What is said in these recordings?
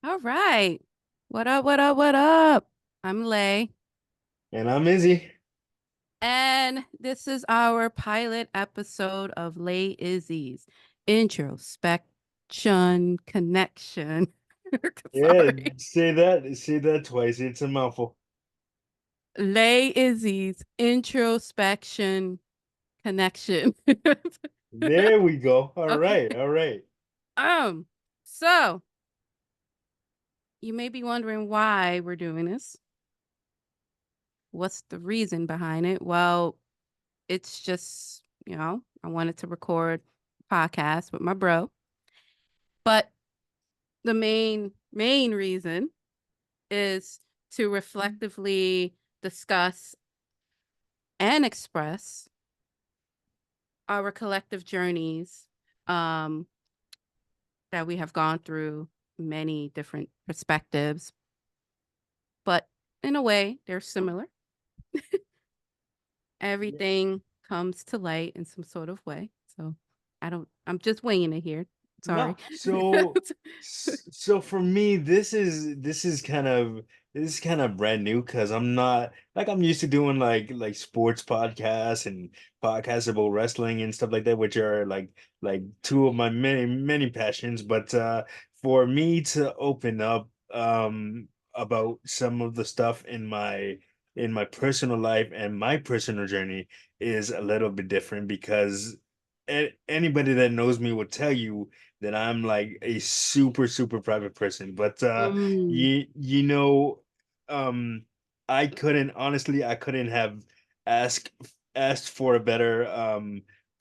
All right. What up? What up? What up? I'm Lay. And I'm Izzy. And this is our pilot episode of LayIzzy's Introspection Connection. Yeah, Sorry. say that twice. It's a mouthful. LayIzzy's Introspection Connection. There we go. All Okay. right, all right. Um, so you may be wondering why we're doing this. What's the reason behind it? Well, it's just, I wanted to record a podcast with my bro. But the main reason is to reflectively discuss and express our collective journeys um, that we have gone through many different perspectives, but in a way, they're similar. Yeah. Everything comes to light in some sort of way. So I'm just winging it here. Sorry. No, so for me, this is kind of brand new because I'm not like I'm used to doing like sports podcasts and podcasts about wrestling and stuff like that, which are like two of my many passions. But for me to open up about some of the stuff in my personal life and my personal journey is a little bit different because anybody that knows me will tell you that I'm like a super private person. But Mm. you know, um I couldn't have asked asked for a better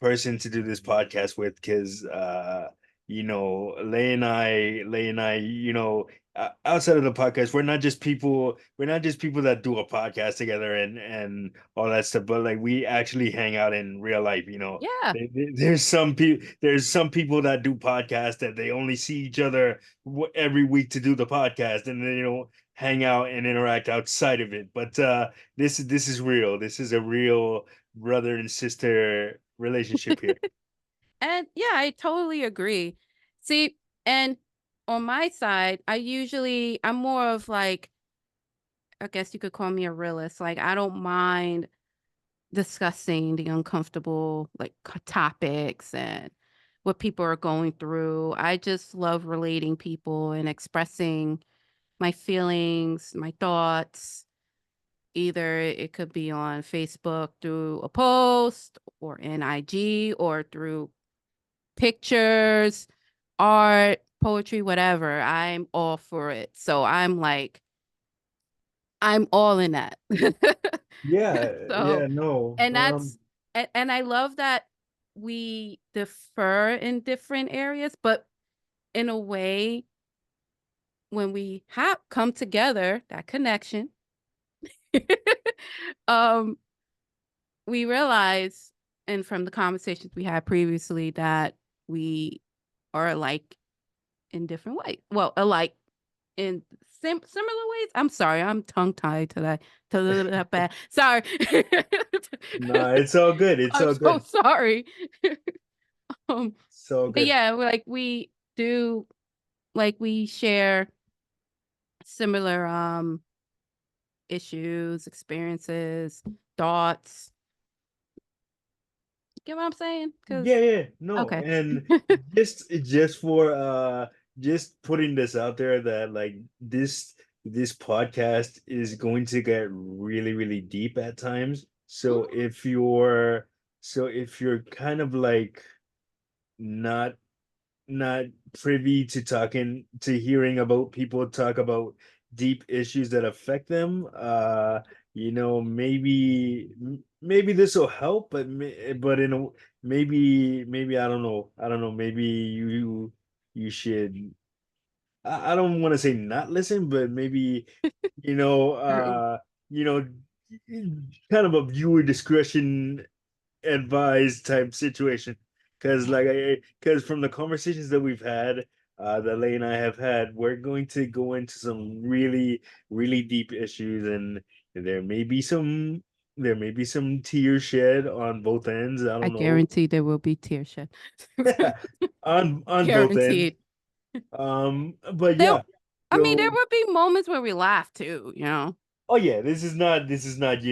person to do this podcast with because Lay and I, outside of the podcast, we're not just people that do a podcast together and all that stuff, but like we actually hang out in real life, Yeah. there's some people that do podcasts that they only see each other every week to do the podcast, and then hang out and interact outside of it. But this is real. This is a real brother and sister relationship here. And yeah, I totally agree. See, and on my side, I'm more of like, I guess you could call me a realist. Like, I don't mind discussing the uncomfortable, like, topics and what people are going through. I just love relating people and expressing my feelings, my thoughts. Either it could be on Facebook through a post or in IG or through pictures, art, poetry, whatever. I'm all for it. So I'm all in that. Yeah, So, yeah, no. and and I love that we differ in different areas, but in a way, when we have come together, that connection, um, we realize, and from the conversations we had previously, that we are alike in different ways. Well, alike in similar ways. I'm sorry, I'm tongue tied today. To that bad. Sorry. No, it's all good. It's I'm all so good. sorry. Um, It's all but good. yeah, we do, like, we share similar issues, experiences, thoughts. Get what I'm saying? Yeah, Because yeah, no. okay. And just for just putting this out there that like this podcast is going to get really deep at times. Mhm. So if you're kind of like not not privy to talking to hearing about people talk about deep issues that affect them, maybe this will help, but but maybe I don't know, maybe you should, I don't want to say not listen, but maybe you know True. uh you know kind of a viewer discretion advised type situation. Because because from the conversations that we've had, that Lay and I have had, we're going to go into some really deep issues, and there may be some tears shed on both ends. I I don't know. guarantee there will be tear shed. On both ends. Guaranteed. But There, yeah. I mean, there So would be moments where we laugh too, you know? oh yeah, this is not, this is not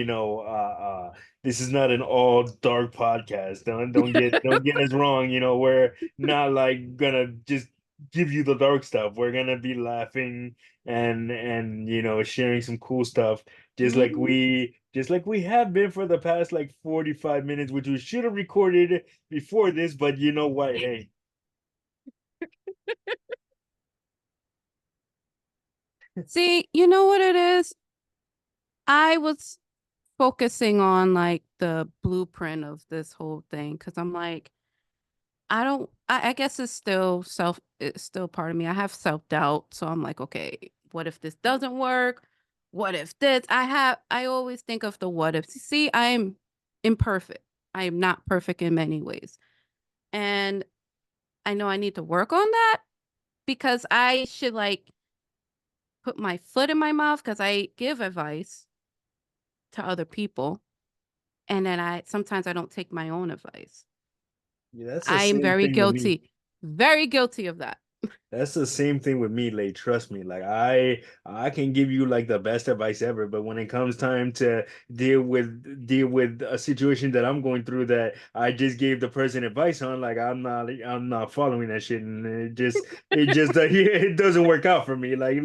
an all dark podcast. Don't get us wrong, we're not like gonna just give you the dark stuff. We're gonna be laughing and sharing some cool stuff Mhm. just like we have been for the past like 45 minutes, which we should have recorded before this, but you know what? Hey, See, you know what it is? I was focusing on like the blueprint of this whole thing because I'm like, I don't, I guess it's still part of me. I have self doubt. So I'm like, okay, what if this doesn't work? What if this? I always think of the what ifs. See, I'm imperfect. I am not perfect in many ways. And I know I need to work on that because I should like put my foot in my mouth because I give advice to other people. And then sometimes I don't take my own advice. yeah, that's the I am same thing with me. very guilty of that. That's the same thing with me, Lay. Trust me. Like I can give you like the best advice ever, but when it comes time to deal with a situation that I'm going through that I just gave the person advice on, like I'm not following that shit, and it just it doesn't work out for me. Like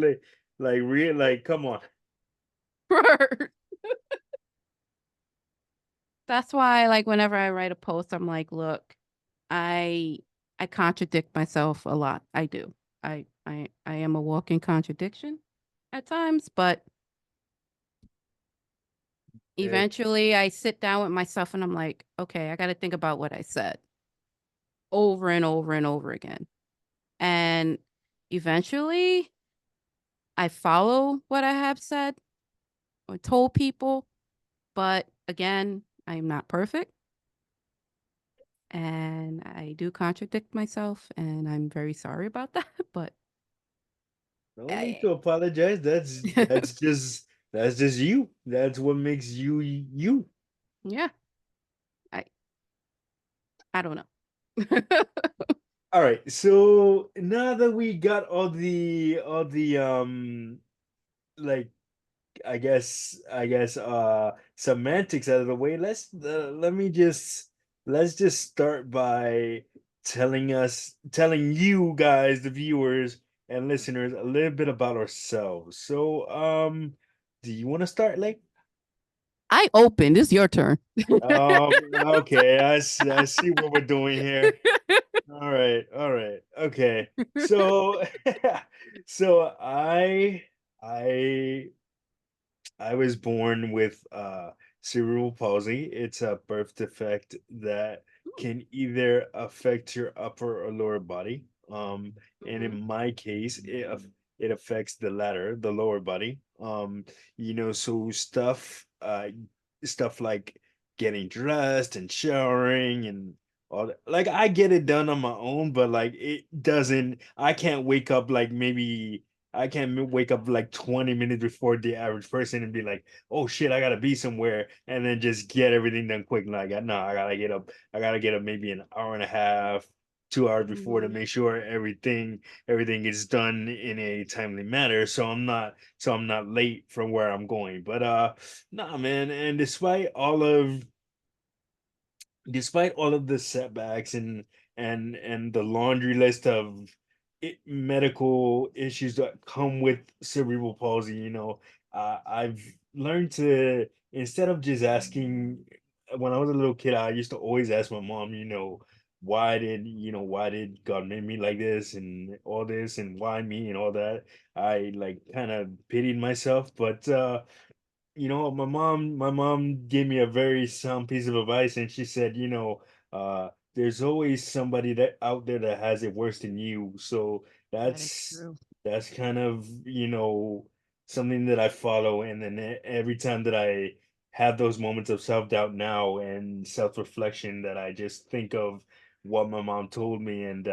real like come on. That's why, like, whenever I write a post, I'm like, look, I I contradict myself a lot. I do. I am a walking contradiction at times, but It, eventually I sit down with myself and I'm like, okay, I got to think about what I said over and over and over again. And eventually I follow what I have said or told people, but again, I'm not perfect and I do contradict myself and I'm very sorry about that, but no need I, to apologize. That's just you. That's what makes you you. yeah, I I don't know. All right, so now that we got all the like I guess semantics out of the way, let's just start by telling you guys, the viewers and listeners, a little bit about ourselves. So do you want to start, like? I opened. It's your turn. Okay, I see what we're doing here. All right, all right, okay. So, so I I was born with cerebral palsy. It's a birth defect that can either affect your upper or lower body. And Mhm, in my case, it affects the latter, the lower body. So stuff like getting dressed and showering and all that. Like I get it done on my own, but like it doesn't. I can't wake up like maybe I can't wake up like 20 minutes before the average person and be like, oh shit, I gotta be somewhere, and then just get everything done quick. Like, no, I gotta get up maybe an hour and a half, 2 hours before to mhm. make sure everything is done in a timely manner. So I'm not late from where I'm going. But nah, man, and despite all of the setbacks and the laundry list of medical issues that come with cerebral palsy, I've learned to, instead of just asking. When I was a little kid, I used to always ask my mom, why did God make me like this and all this, and why me and all that. I like kind of pitied myself, but my mom gave me a very sound piece of advice, and she said, there's always somebody that out there that has it worse than you. So That is that's true. that's kind of, something that I follow. And then every time that I have those moments of self-doubt now and self-reflection, that I just think of what my mom told me, and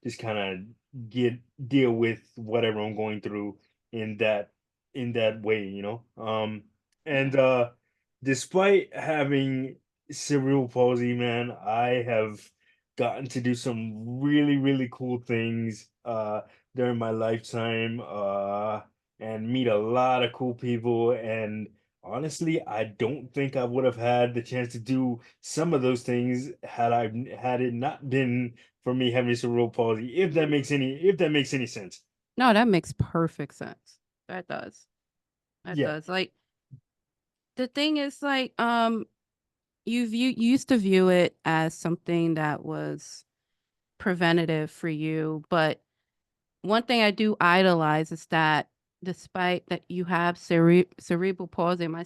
just kind of get deal with whatever I'm going through in that way, Yeah. and despite having cerebral palsy, man, I have gotten to do some really, really cool things during my lifetime, and meet a lot of cool people. And honestly, I don't think I would have had the chance to do some of those things had it not been for me having cerebral palsy, if that makes any sense. No, that makes perfect sense. That does. That Yeah. does. Like the thing is like you used to view it as something that was preventative for you, but one thing I do idolize is that despite that you have cerebral palsy, am I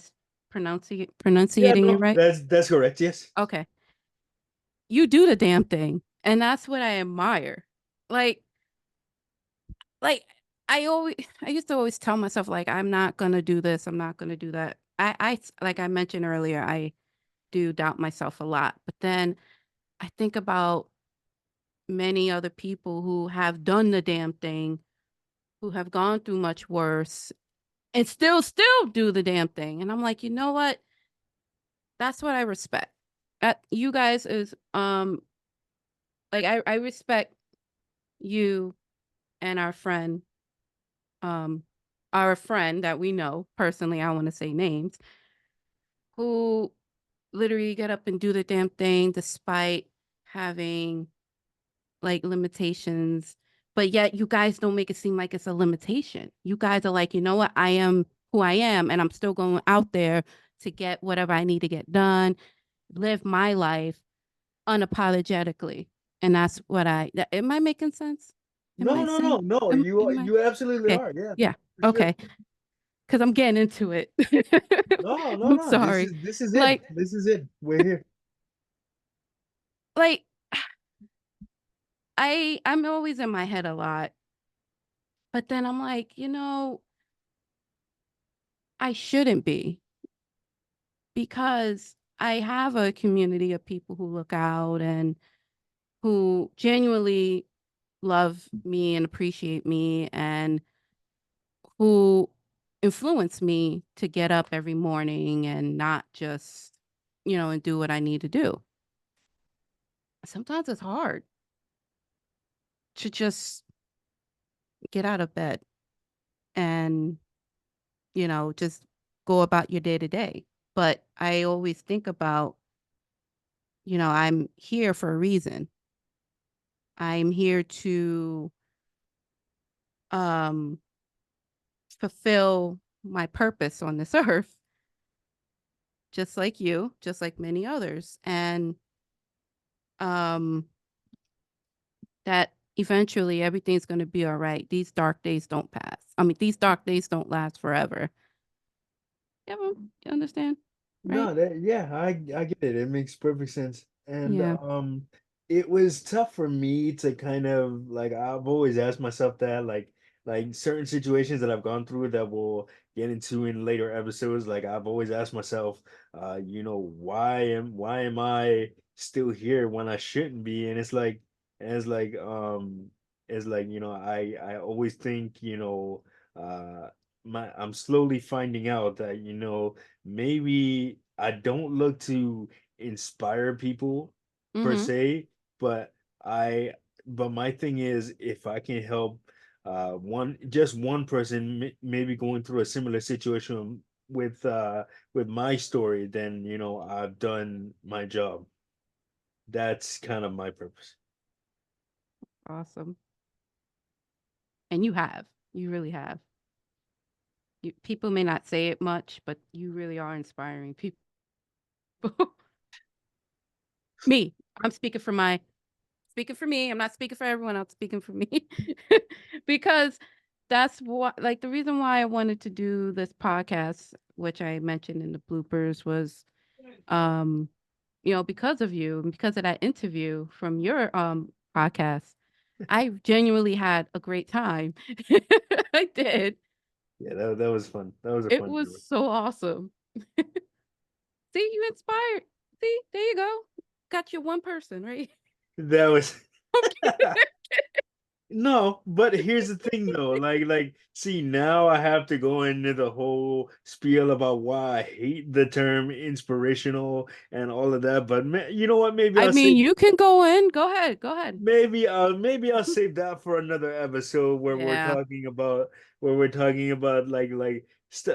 Yeah, pronunciating it no, right? that's correct. Yes. Okay. You do the damn thing. And that's what I admire. Like like I used to always tell myself like I'm not gonna do this, I'm not gonna do that. Like I mentioned earlier, I do doubt myself a lot. But then I think about many other people who have done the damn thing, who have gone through much worse and still do the damn thing. And I'm like, you know what? That's what I respect. You guys is like I respect you and um our friend that we know personally, I don't want to say names, who literally get up and do the damn thing despite having like limitations, but yet you guys don't make it seem like it's a limitation. You guys are like, you know what? I am who I am, and I'm still going out there to get whatever I need to get done, live my life unapologetically. And that's what am I making sense? Am No, I no, no, saying, no. You am I? you absolutely Okay. are. Yeah, Yeah. for sure. Okay. Cause I'm getting into it. No, no, I'm no. sorry. This is it. Like, This is it. We're here. like I'm always in my head a lot, but then I'm like, I shouldn't be because I have a community of people who look out and who genuinely love me and appreciate me and who influence me to get up every morning and not just, and do what I need to do. Sometimes it's hard to just get out of bed and, just go about your day to day. But I always think about, I'm here for a reason. I'm here to um fulfill my purpose on this earth, just like you, just like many others. And um that eventually everything's going to be all right. These dark days don't pass. I mean, these dark days don't last forever. Yeah, well, you understand, right? No, yeah, I get it. It makes perfect sense. And Yeah. it was tough for me to kind of like I've always asked myself that like certain situations that I've gone through that we'll get into in later episodes, like I've always asked myself, why am I still here when I shouldn't be? And it's like it's like, I always think, I'm slowly finding out that, maybe I don't look to inspire people per Mhm. se, but I but my thing is if I can help one person maybe going through a similar situation with my story, then I've done my job. That's kind of my purpose. Awesome. And you have. You really have. People may not say it much, but you really are inspiring people. Me. I'm speaking for me. I'm not speaking for everyone else, speaking for me. Because that's what like the reason why I wanted to do this podcast, which I mentioned in the bloopers, was um, because of you and because of that interview from your podcast. I genuinely had a great time. I did. Yeah, that was fun. That was a It fun was joke. so awesome. See, you inspired. See, there you go. Got your one person, right? That was I'm kidding. No, but here's the thing though, see, now I have to go into the whole spiel about why I hate the term inspirational and all of that. But you know what? Maybe I I'll mean, save, you can go in. Go ahead. Go ahead. maybe I'll save that for another episode where we're Yeah, talking about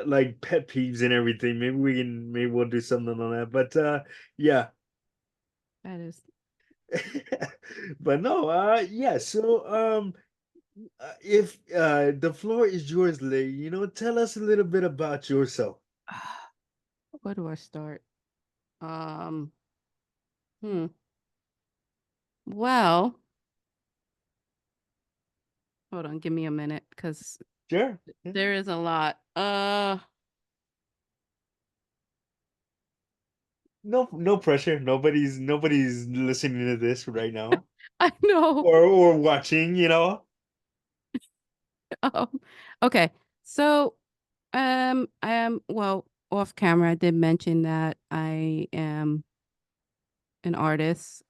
like pet peeves and everything. Maybe we'll do something on that. But yeah. that is. But no, yeah. So if the floor is yours, Lay, tell us a little bit about yourself. Where do I start? Um, hmm. Well, hold on, give me a minute because Sure. Yeah. there is a lot. No, no pressure. Nobody's listening to this right now I know. or watching. Um, okay. So, I am, well, off camera, I did mention that I am an artist.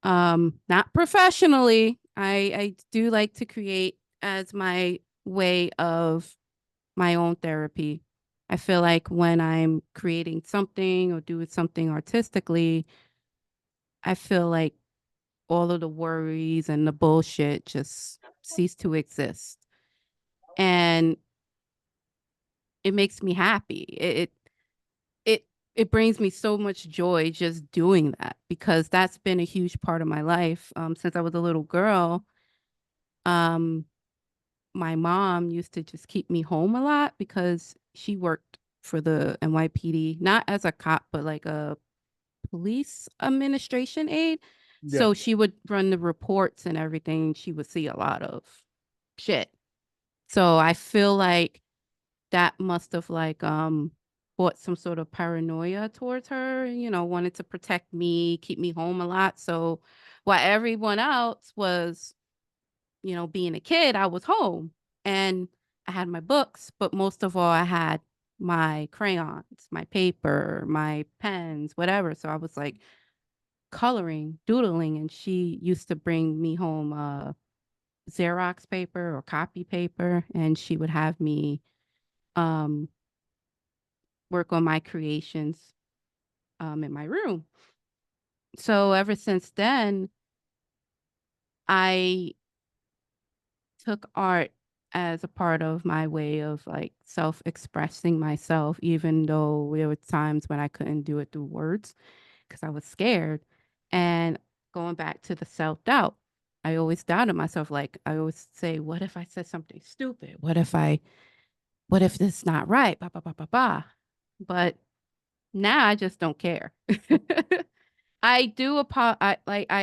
Not professionally. I do like to create as my way of my own therapy. I feel like when I'm creating something or doing something artistically, I feel like all of the worries and the bullshit just cease to exist. And it makes me happy. It it brings me so much joy just doing that because that's been a huge part of my life since I was a little girl. Um, my mom used to just keep me home a lot because she worked for the NYPD, not as a cop, but like a police administration aide. Yeah. So she would run the reports and everything. She would see a lot of shit. So I feel like that must have like brought some sort of paranoia towards her, wanted to protect me, keep me home a lot. So while everyone else was, being a kid, I was home and I had my books, but most of all I had my crayons, my paper, my pens, whatever. So I was like coloring, doodling, and she used to bring me home Xerox paper or copy paper and she would have me um work on my creations in my room. So ever since then, I took art as a part of my way of like self-expressing myself, even though there were times when I couldn't do it through words because I was scared. And going back to the self-doubt, I always doubted myself. Like I always say, what if I said something stupid? What if this is not right? Ba, ba, ba, ba, ba. But now I just don't care. I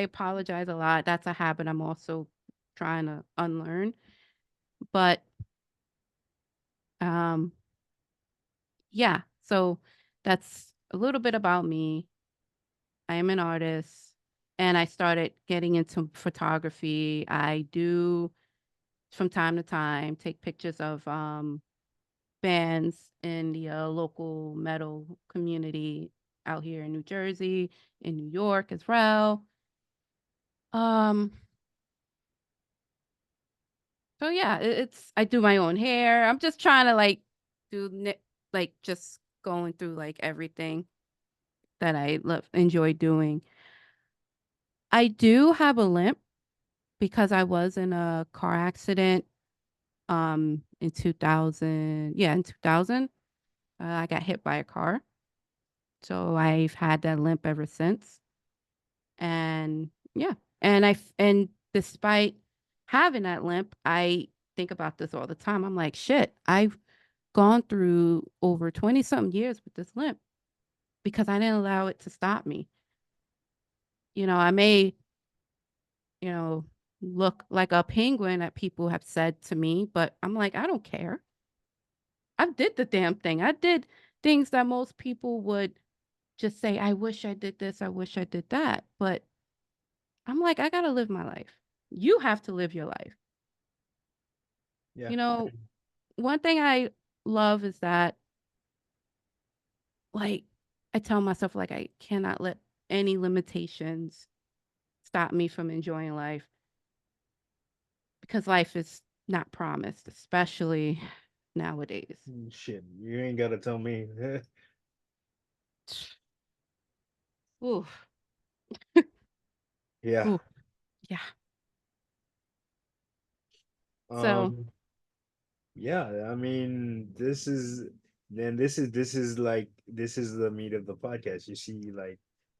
apologize a lot. That's a habit I'm also trying to unlearn. But um yeah, so that's a little bit about me. I am an artist and I started getting into photography. I do from time to time take pictures of bands in the local metal community out here in New Jersey, in New York as well. Um So yeah, it's I do my own hair. I'm just trying to like like just going through like everything that I love enjoy doing. I do have a limp because I was in a car accident in 2000. Yeah, in 2000, I got hit by a car. So I've had that limp ever since. And yeah, and despite having that limp, I think about this all the time. I'm like, shit, I've gone through over 20 something years with this limp because I didn't allow it to stop me. I may, you know, look like a penguin that people have said to me, but I'm like, I don't care. I did the damn thing. I did things that most people would just say, I wish I did this, I wish I did that. But I'm like, I got to live my life. You have to live your life. Yeah. You know, one thing I love is that, like, I tell myself, like, I cannot let any limitations stop me from enjoying life. because life is not promised, especially nowadays. Shit, you ain't gotta tell me. Ooh, Yeah. ooh, yeah. So, Um. Yeah, I mean, this is like this is the meat of the podcast. You see, like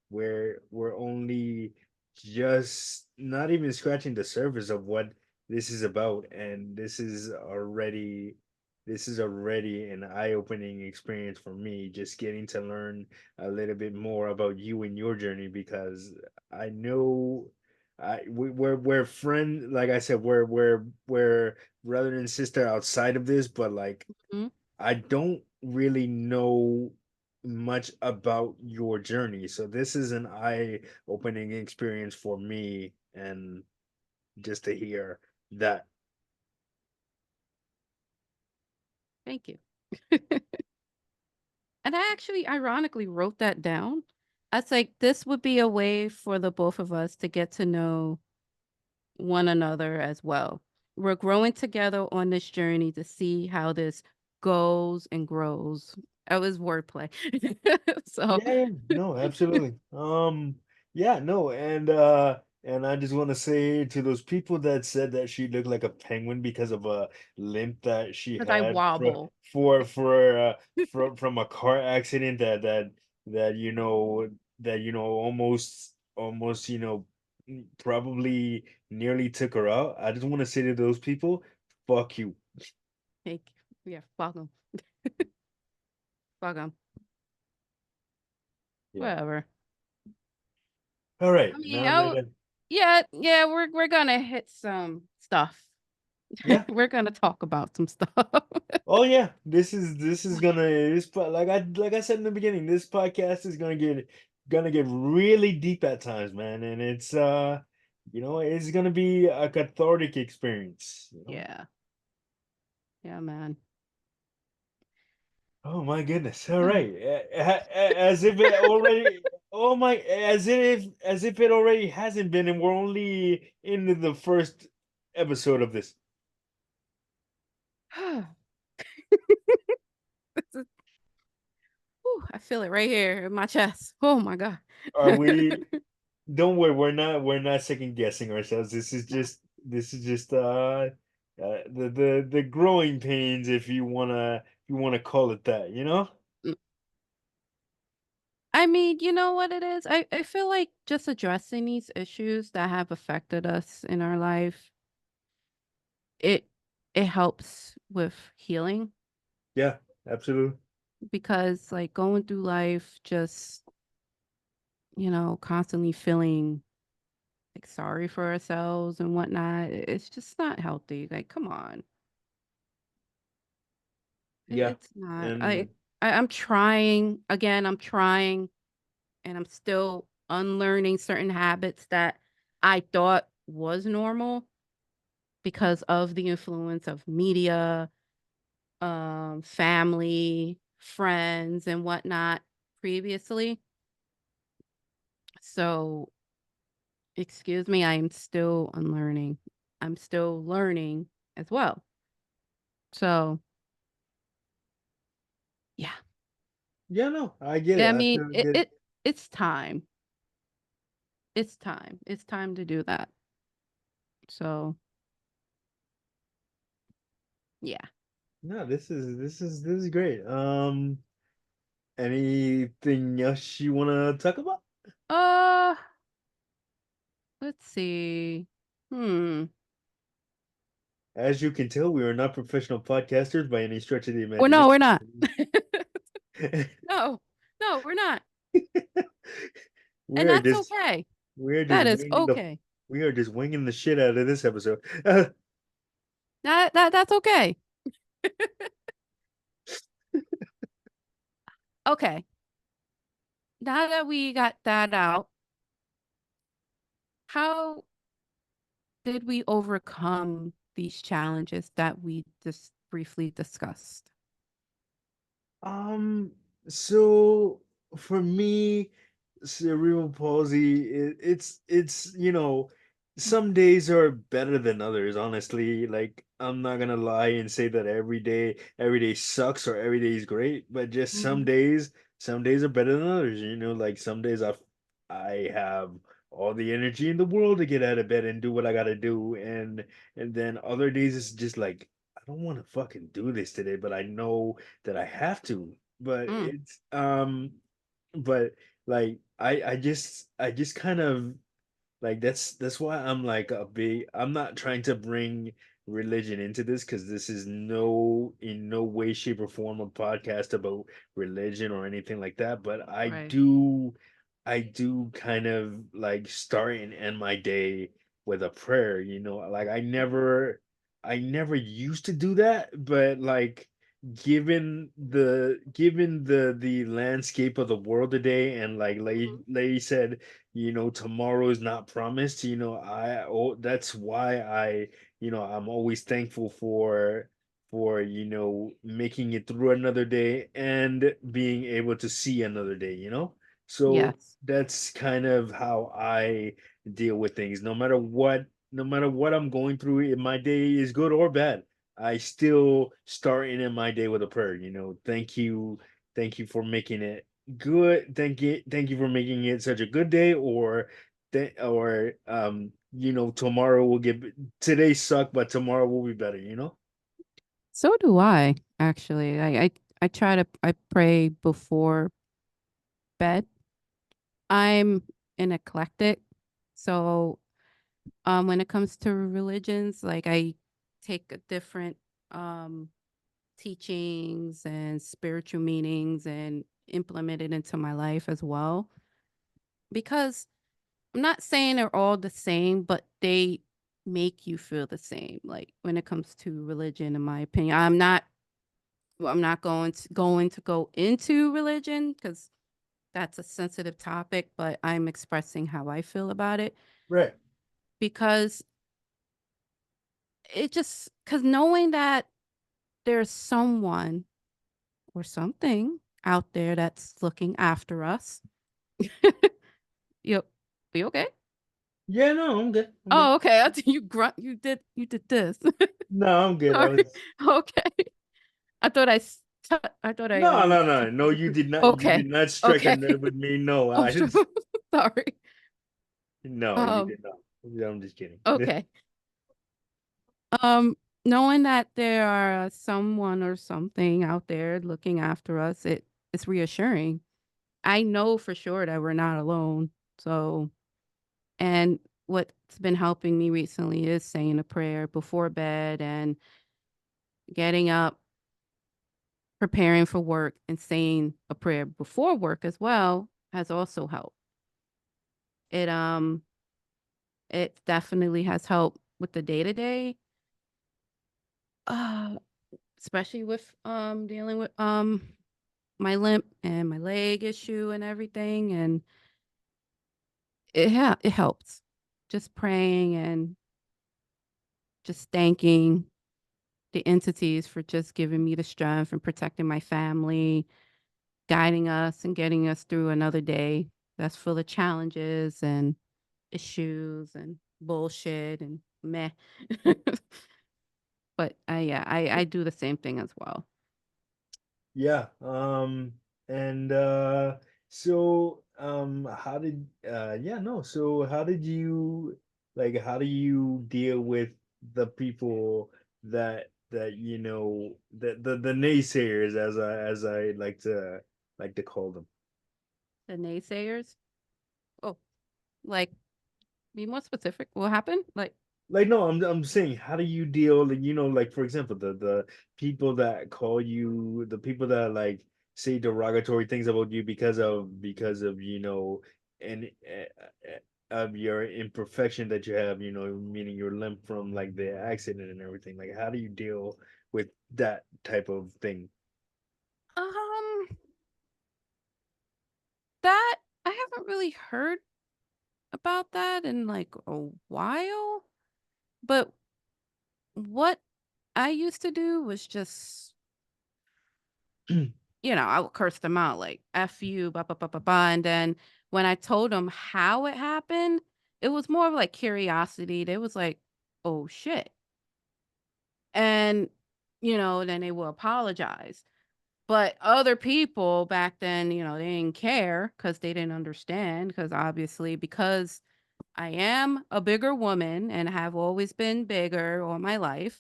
we're only just not even scratching the surface of what this is about, and this is already an eye-opening experience for me, just getting to learn a little bit more about you and your journey because I know we're friends. Like I said, we're brother and sister outside of this, but like mm, I don't really know much about your journey. So this is an eye-opening experience for me and just to hear that. thank you. And I actually ironically wrote that down. I was like, this would be a way for the both of us to get to know one another as well. We're growing together on this journey to see how this goes and grows. That was wordplay. So, Yeah, yeah, no, absolutely. Yeah, no, and I just want to say to those people that said that she looked like a penguin because of a limp that she because I had wobble. from a car accident that almost probably nearly took her out. I just want to say to those people, fuck you. Thank you. Yeah, fuck them. Fuck them. Yeah. Whatever. All I right, mean, now that oh, yeah, yeah, we're gonna hit some stuff. yeah. We're gonna talk about some stuff. Oh yeah, this is gonna like I said in the beginning, this podcast is gonna get really deep at times, man, and it's gonna be a cathartic experience. Yeah. Yeah, man. Oh my goodness! All right, as if it already, as if it already hasn't been, and we're only in the first episode of this. This is- whew, I feel it right here in my chest. Oh my God. Are we? Don't worry, we're not second guessing ourselves. The growing pains, if you wanna call it that. Mm, I mean, you know what it is? I feel like just addressing these issues that have affected us in our life, it it helps with healing Yeah, absolutely. because like going through life just, constantly feeling like sorry for ourselves and whatnot, it's just not healthy. Like, come on. Yeah, It's not. and I'm trying again, I'm trying and I'm still unlearning certain habits that I thought was normal because of the influence of media, family, friends, and whatnot previously. So, excuse me, I am still unlearning. I'm still learning as well. So, yeah. yeah, no, I get it. I I mean, feel it, good. it it's time. It's time. It's time to do that. So, yeah. No, this is great. Anything else you wanna talk about? Uh, let's see. Hmm. As you can tell, we are not professional podcasters by any stretch of the Well, no, we're imagination. not. No, no, we're not. We And are that's just okay. we are just That is winging the okay. we are just winging the shit out of this episode. That's okay. Okay. Now that we got that out, how did we overcome these challenges that we just briefly discussed? Um, so for me, cerebral palsy, it's some days are better than others, honestly. Like, I'm not gonna lie and say that every day sucks or every day is great, but just Mhm. some days are better than others. Like some days I have all the energy in the world to get out of bed and do what I gotta do, and then other days it's just like I don't want to fucking do this today, but I know that I have to. But Mm, but like I just kind of like that's why I'm like a big I'm not trying to bring religion into this because this is in no way, shape, or form a podcast about religion or anything like that. But right. I do kind of like start and end my day with a prayer, Like I never used to do that, but like given the landscape of the world today and like Mhm. Lady said, tomorrow is not promised. That's why I'm always thankful for making it through another day and being able to see another day, so Yes. that's kind of how I deal with things. No matter what I'm going through, if my day is good or bad, I still start in my day with a prayer. Thank you for making it good. Thank you for making it such a good day. Tomorrow will get today suck, but tomorrow will be better. So do I, actually. I pray before bed. I'm an eclectic. So, when it comes to religions, like I take a different um teachings and spiritual meanings and implement it into my life as well. Because I'm not saying they're all the same, but they make you feel the same. Like when it comes to religion, in my opinion, I'm not going to go into religion because that's a sensitive topic, but I'm expressing how I feel about it Right. because because knowing that there's someone or something out there that's looking after us. You you okay? Yeah, no, I'm good. I'm good. Oh, okay. I think you grunt. You did this. No, I'm good. I Sorry. was Okay. I thought I thought I no, no, no, no. You did Okay. not strike a Okay. nerve with me. No, Oh, I sure. just Sorry. no, you Um. did not. Yeah, I'm just kidding. Okay. Um. Knowing that there are someone or something out there looking after us, it's reassuring. I know for sure that we're not alone. So, and what's been helping me recently is saying a prayer before bed and getting up, preparing for work, and saying a prayer before work as well has also helped. It it definitely has helped with the day to day, especially with dealing with my limp and my leg issue and everything, and it helps. Just praying and just thanking the entities for just giving me the strength and protecting my family, guiding us and getting us through another day that's full of challenges and issues and bullshit and meh. But I do the same thing as well. Yeah. And how did yeah, no. So how did you how do you deal with the people that the naysayers as I like to call them? The naysayers. Oh, like be more specific. What happened? Like, Like no, I'm saying how do you deal like like for example the people that call you the people that like say derogatory things about you because of and of your imperfection that you have, meaning your limp from like the accident and everything. Like how do you deal with that type of thing? um, that I haven't really heard about that in like a while. But what I used to do was just, I would curse them out like "f you," blah blah blah blah blah, and then when I told them how it happened, it was more of like curiosity. They was like, "Oh shit." And, then they will apologize. But other people back then, they didn't care because they didn't understand. Because obviously, because I am a bigger woman and have always been bigger all my life,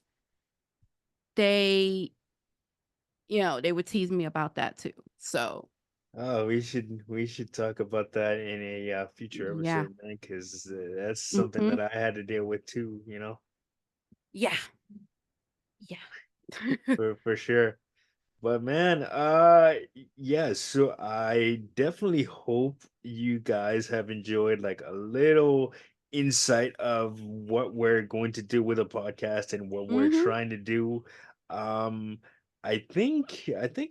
they, they would tease me about that too. So, Oh, we should talk about that in a future yeah. episode, man, because that's something Mhm. that I had to deal with too. You know, Yeah. Yeah. for sure. But man, yeah, so I definitely hope you guys have enjoyed like a little insight of what we're going to do with a podcast and what we're Mhm. trying to do. Um, I think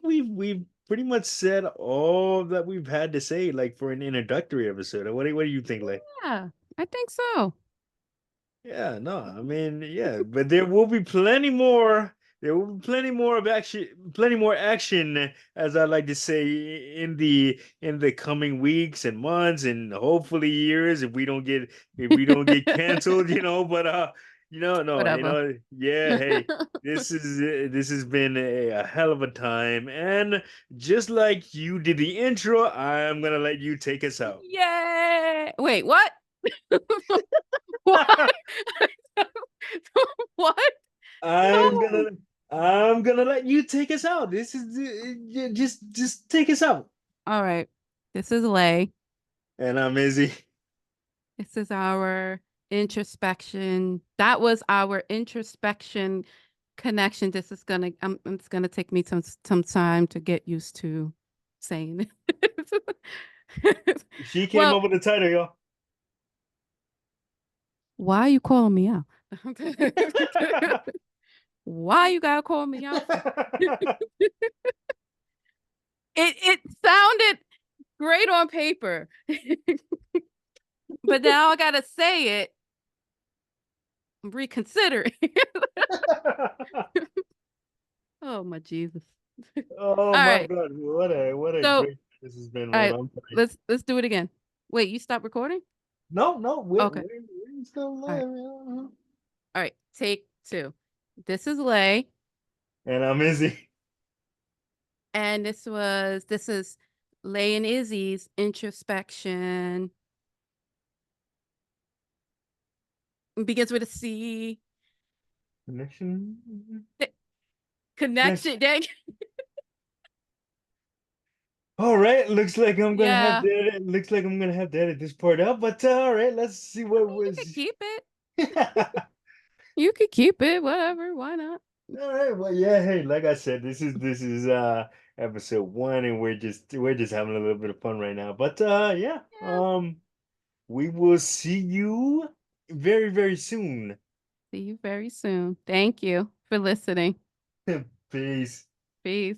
we've pretty much said all that we've had to say, like for an introductory episode. What do you think, like? Yeah. I think so. Yeah, no, I mean, yeah, but there will be plenty more. There will be plenty more of action, plenty more action, as I like to say, in the coming weeks and months, and hopefully years, if we don't get canceled, But no, Whatever. yeah. Hey, this has been a hell of a time, and just like you did the intro, I'm gonna let you take us out. Yay! Wait, what? What? What? I'm No. gonna I'm gonna let you take us out. This is just take us out. All right. This is Lay. And I'm Izzy. This is our introspection. That was our introspection connection. This is gonna it's gonna take me some time to get used to saying it. She came Well, up with the title, y'all. why are you calling me out? Why you gotta call me out for? It sounded great on paper, but now I gotta say it, reconsider it. Oh my Jesus. Oh All my right. god, what a So, great this has been, all man. right, I'm sorry. let's do it again. Wait, you stop recording? No, no, we're Okay. we're, we're still All right. live, man. All right. Take 2. This is Lay, And I'm Izzy. and this is Lay and Izzy's introspection. It begins with a C. Connection. Connection. Connection. Dang. All right, looks like I'm gonna have Yeah. to looks like I'm gonna have to edit this part out, but all right, let's see I what mean, you could was. keep it. You could keep it, whatever. Why not? All right, well, yeah, hey, like I said, this is episode one, and we're just having a little bit of fun right now. But yeah, Yeah. we will see you very, very soon. See you very soon. Thank you for listening. Peace. Peace.